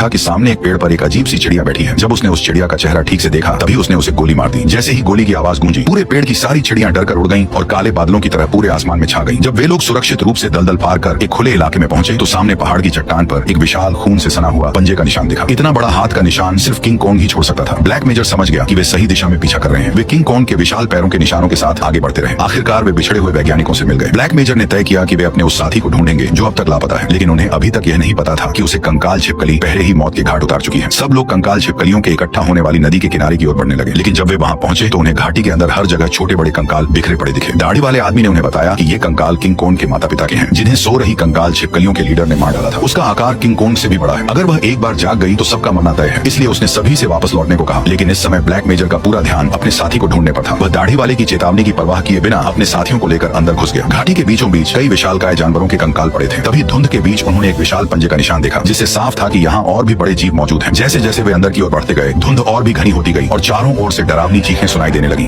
था कि सामने एक पेड़ पर एक अजीब सी चिड़िया बैठी है। जब उसने उस चिड़िया का चेहरा ठीक से देखा तभी उसने उसे गोली मार दी। जैसे ही गोली की आवाज गूंजी पूरे पेड़ की सारी चिड़ियां डरकर उड़ गईं और काले बादलों की तरह पूरे आसमान में छा गईं। जब वे लोग सुरक्षित रूप से दलदल पार कर एक खुले इलाके में पहुंचे तो सामने पहाड़ की चट्टान पर एक विशाल खून से सना हुआ पंजे का निशान दिखा। इतना बड़ा हाथ का निशान सिर्फ किंग कॉन्ग ही छोड़ सकता था। ब्लैक मेजर समझ गया कि वे सही दिशा में पीछा कर रहे हैं। वे किंग कॉन्ग के विशाल पैरों के निशानों के साथ आगे बढ़ते रहे। आखिरकार वे बिछड़े हुए वैज्ञानिकों से मिल गए। ब्लैक मेजर ने तय किया कि वे अपने उस साथी को ढूंढेंगे जो अब तक लापता है, लेकिन उन्हें अभी तक यह नहीं पता था कि उसे कंकाल छिपकली पहले ही मौत के घाट उतार चुकी है। सब लोग कंकाल छिपकलियों के इकट्ठा होने वाली नदी के किनारे की ओर बढ़ने लगे, लेकिन जब वे वहां पहुंचे तो उन्हें घाटी के अंदर हर जगह छोटे बड़े कंकाल बिखरे पड़े दिखे। दाढ़ी वाले आदमी ने उन्हें बताया कि ये कंकाल किंग कॉन्ग के माता पिता के हैं, जिन्हें सो रही कंकाल छिपकलियों के लीडर ने मार डाला था। उसका आकार किंग कॉन्ग से भी बड़ा है। अगर वह एक बार जाग गई तो सबका मरना तय है। इसलिए उसने सभी से वापस लौटने को कहा, लेकिन इस समय ब्लैक मेजर का पूरा ध्यान अपने साथी को ढूंढने पर था। वह दाढ़ी वाले की चेतावनी की परवाह किए बिना अपने साथियों को लेकर अंदर घुस गया। घाटी के बीचों बीच कई विशालकाय जानवरों के कंकाल पड़े थे। तभी धुंध के बीच उन्होंने एक विशाल पंजे का निशान देखा, जिससे साफ था कि यहाँ और भी बड़े जीव मौजूद हैं। जैसे जैसे वे अंदर की ओर बढ़ते गए धुंध और भी घनी होती गई और चारों ओर से डरावनी चीखें सुनाई देने लगी।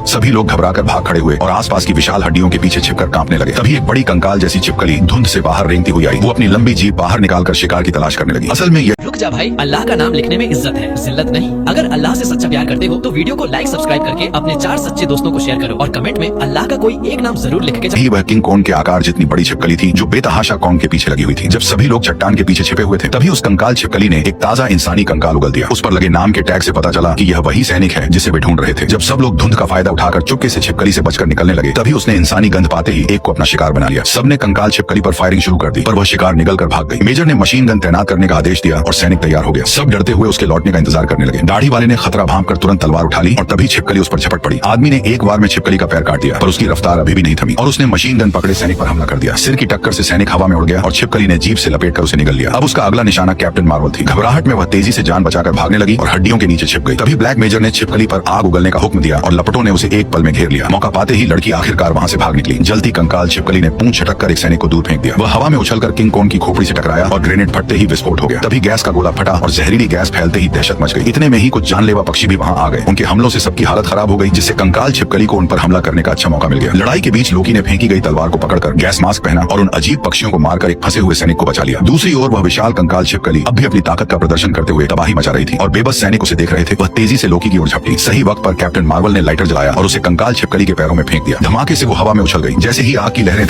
सभी लोग घबराकर भाग खड़े हुए और आसपास की विशाल हड्डियों के पीछे छिपकर कांपने लगे। तभी एक बड़ी कंकाल जैसी छिपकली धुंध से बाहर रेंगती हुई आई। वो अपनी लंबी जीभ बाहर निकालकर शिकार की तलाश करने लगी। असल में ये रुक जा भाई, अल्लाह का नाम लिखने में इज्जत है, जिल्लत नहीं। अगर अल्लाह से सच्चा प्यार करते हो तो वीडियो को लाइक सब्सक्राइब करके अपने 4 सच्चे दोस्तों को शेयर करो और कमेंट में अल्लाह का कोई एक नाम जरूर लिख के वह किंग कॉन्ग के आकार जितनी बड़ी छिपकली थी जो बेतहाशा कॉन्ग के पीछे लगी हुई थी। जब सभी लोग चट्टान के पीछे छिपे हुए थे तभी उस कंकाल छिपकली ने एक ताजा इंसानी कंकाल उगल दिया। उस पर लगे नाम के टैग से पता चला कि यह वही सैनिक है जिसे वे ढूंढ रहे थे। जब सब लोग धुंध का फायदा उठाकर चुपके से छिपकली से बचकर निकलने लगे तभी उसने इंसानी गंध पाते ही एक को अपना शिकार बना लिया। सबने कंकाल छिपकली पर फायरिंग शुरू कर दी, पर वह शिकार निकल कर भाग गई। मेजर ने मशीन गन तैनात करने का आदेश दिया और सैनिक तैयार हो गया। सब डरते हुए उसके लौटने का इंतजार करने लगे। दाढ़ी वाले ने खतरा भांपकर तुरंत तलवार उठा ली और तभी छिपकली उस पर झपट पड़ी। आदमी ने एक बार में छिपकली का पैर काट दिया, पर उसकी रफ्तार अभी भी नहीं थमी और उसने मशीन गन पकड़े सैनिक पर हमला कर दिया। सिर की टक्कर से सैनिक हवा में उड़ गया और छिपकली ने जीभ से लपेटकर उसे निगल लिया। अब उसका अगला निशाना कैप्टन मार्वल थी। घबराहट में वह तेजी से जान बचाकर भागने लगी और हड्डियों के नीचे छिप गई। तभी ब्लैक मेजर ने छिपकली पर आग उगलने का हुक्म दिया और लपटों ने उसे एक पल में घेर लिया। मौका पाते ही लड़की आखिरकार वहां से भाग निकली। जलती कंकाल छिपकली ने पूंछ छटक कर एक सैनिक को दूर फेंक दिया। वह हवा में उछलकर किंग कॉन्ग की खोपड़ी से टकराया और ग्रेनेड फटते ही विस्फोट हो गया। तभी गैस का गोला फटा और जहरीली गैस फैलते ही दहशत मच गई। इतने में ही कुछ जानलेवा पक्षी भी वहां आ गए। उनके हमलों से सबकी हालत खराब हो गई, जिससे कंकाल छिपकली को उन पर हमला करने का अच्छा मौका मिल गया। लड़ाई के बीच लोकी ने फेंकी गई तलवार को पकड़कर गैस मास्क पहना और उन अजीब पक्षियों को मारकर एक फंसे हुए सैनिक को बचा लिया। दूसरी ओर वह विशाल कंकाल छिपकली अब भी अपनी ताकत का प्रदर्शन करते हुए तबाही मचा रही थी और बेबस सैनिक उसे देख रहे थे। वह तेजी से लोकी की ओर झपटी। सही वक्त पर कैप्टन मार्वल ने लाइटर जलाया और उसे कंकाल छिपकली के पैरों में फेंक दिया। धमाके से वो हवा में उछल गई। जैसे ही आग की लहरें